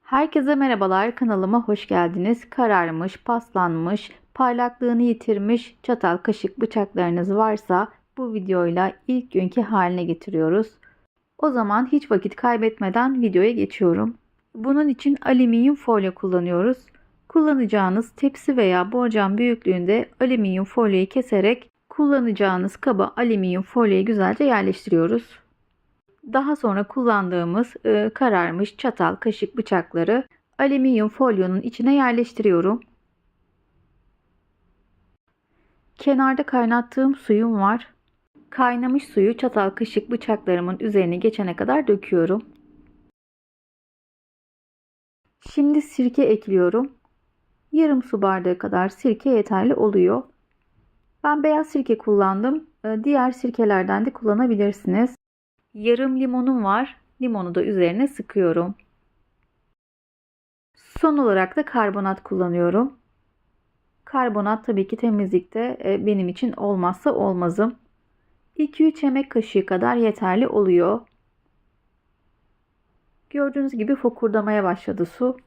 Herkese merhabalar, kanalıma hoş geldiniz. Kararmış, paslanmış, parlaklığını yitirmiş çatal, kaşık, bıçaklarınız varsa bu videoyla ilk günkü haline getiriyoruz. O zaman hiç vakit kaybetmeden videoya geçiyorum. Bunun için alüminyum folyo kullanıyoruz. Kullanacağınız tepsi veya borcam büyüklüğünde alüminyum folyoyu keserek kullanacağınız kaba alüminyum folyoyu güzelce yerleştiriyoruz. Daha sonra kullandığımız kararmış çatal, kaşık, bıçakları alüminyum folyonun içine yerleştiriyorum. Kenarda kaynattığım suyum var. Kaynamış suyu çatal, kaşık, bıçaklarımın üzerine geçene kadar döküyorum. Şimdi sirke ekliyorum. Yarım su bardağı kadar sirke yeterli oluyor. Ben beyaz sirke kullandım. Diğer sirkelerden de kullanabilirsiniz. Yarım limonum var. Limonu da üzerine sıkıyorum. Son olarak da karbonat kullanıyorum. Karbonat tabii ki temizlikte benim için olmazsa olmazım. 2-3 yemek kaşığı kadar yeterli oluyor. Gördüğünüz gibi fokurdamaya başladı su.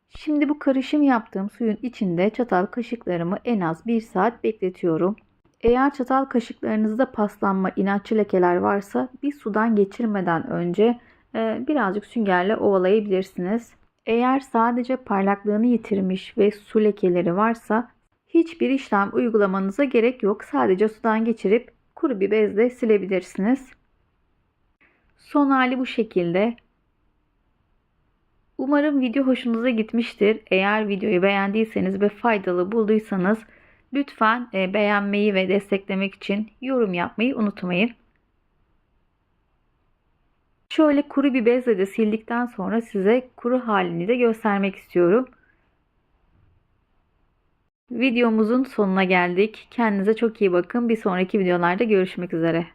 Şimdi bu karışım yaptığım suyun içinde çatal kaşıklarımı en az 1 saat bekletiyorum. Eğer çatal kaşıklarınızda paslanma, inatçı lekeler varsa bir sudan geçirmeden önce birazcık süngerle ovalayabilirsiniz. Eğer sadece parlaklığını yitirmiş ve su lekeleri varsa hiçbir işlem uygulamanıza gerek yok. Sadece sudan geçirip kuru bir bezle silebilirsiniz. Son hali bu şekilde. Umarım video hoşunuza gitmiştir. Eğer videoyu beğendiyseniz ve faydalı bulduysanız lütfen beğenmeyi ve desteklemek için yorum yapmayı unutmayın. Şöyle kuru bir bezle de sildikten sonra size kuru halini de göstermek istiyorum. Videomuzun sonuna geldik. Kendinize çok iyi bakın. Bir sonraki videolarda görüşmek üzere.